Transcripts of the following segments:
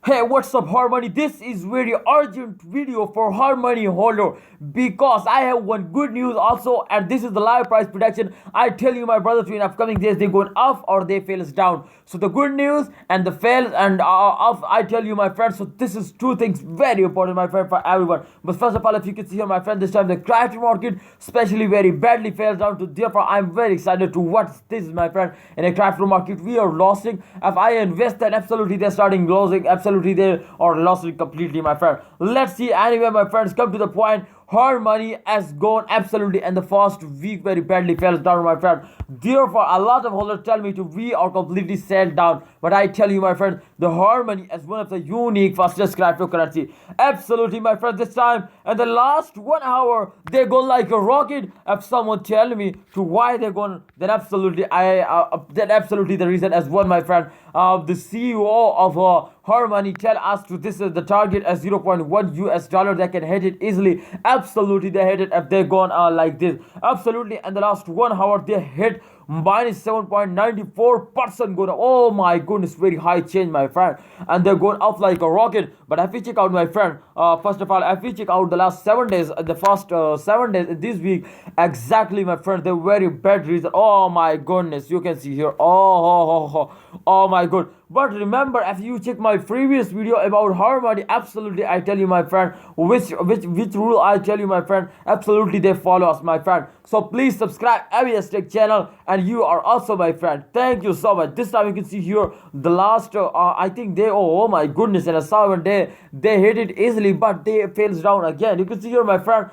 Hey, what's up, Harmony? This is very urgent video for Harmony holder because I have one good news also, and this is the live price prediction. I tell you, my brothers, in upcoming days they going up or they fails down. So the good news and the fails and up. I tell you, my friends. So this is two things very important, my friend, for everyone. But first of all, if you can see here, my friend, this time the crypto market, especially very badly fails down. So therefore, I'm very excited to what this is, my friend. In a crypto market, we are losing. If I invest, then absolutely they're starting losing. Absolutely they are lost it completely, my friend. Let's see. Anyway, my friends, come to the point. Her money has gone absolutely in the first week very badly fell down, my friend. Therefore, a lot of holders tell me to we are completely sold down. But I tell you, my friend, the her money is one of the unique fastest cryptocurrency. Absolutely, my friend. This time in the last 1 hour, they go like a rocket. If someone tell me to why they're going, then absolutely then absolutely the reason as one, my friend. The CEO of her money tell us to this is the target as zero point 0.1 US dollar. They can hit it easily. Absolutely, they hit it if they gone like this. Absolutely, in the last 1 hour, they hit minus 7.94% going. Oh my goodness, very high change, my friend, and they're going up like a rocket. But if you check out, my friend, first of all, if you check out the last 7 days, the first 7 days in this week, exactly, my friend, the very bad reason. Oh my goodness, you can see here. Oh my god. But remember, if you check my previous video about her money, absolutely I tell you, my friend, which rule I tell you, my friend, absolutely they follow us, my friend. So please subscribe ABS Tech channel, and you are also my friend. Thank you so much. This time you can see here the last I think they, oh my goodness, in a 7 day they hit it easily, but they fails down again. You can see here, my friend,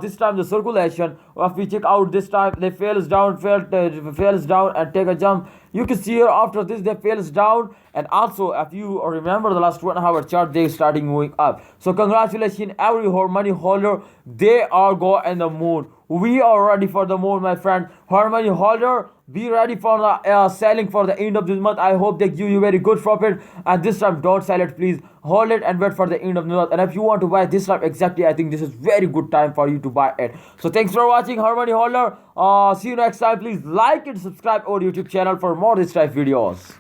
this time the circulation, if we check out, this time they fails down and take a jump. You can see here after this they fails down, and also if you remember the last 1 hour chart, they starting moving up. So congratulations every money holder, they are go in the moon. We are ready for the moon, my friend. Money holder, be ready for the selling for the end of this month. I hope they give you very good profit, and this time don't sell it, please hold it and wait for the end of the month. And if you want to buy this time, exactly, I think this is very good time for you to buy it. So thanks for watching, money holder. See you next time. Please like and subscribe our YouTube channel for more this type videos.